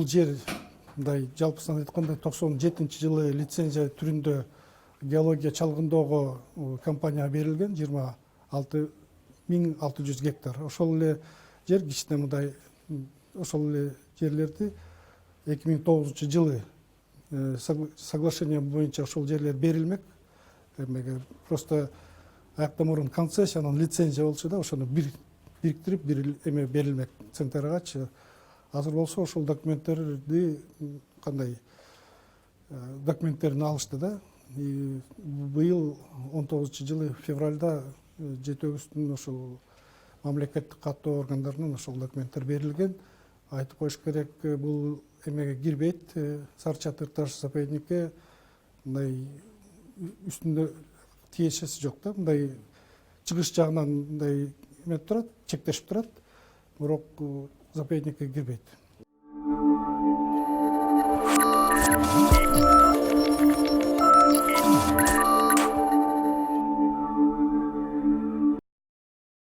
жер мындай жалпысынан айтканда 97-жылы лицензия түрүндө геология чалгындоого компанияга берилген 26.600 гектар. Ошол эле жер кичине мындай ошол эле жерлерди 2009-жылы соглашение боюнча ошол жерлер берилмек. Эмеге просто аяктан мурун концессия, анан лицензия болчу да, ошону бириктирип бир эме берилмек центрагачы. Азыр болсо ошол документтерди кандай документтерин алышты да. Быйыл 19-жылы февралда жетөөбүздүн ошол мамлекеттик каттоо органдарынан ошол документтер берилген. Айтып коюш керек, бул эмеге кирбейт, Сары Чатыр таш заповедникке мындай үстүндө тиешеси жок да. Мындай чыгыш жагынан мындай эметип турат, чектешип турат, бирок заповедникке кирбейт.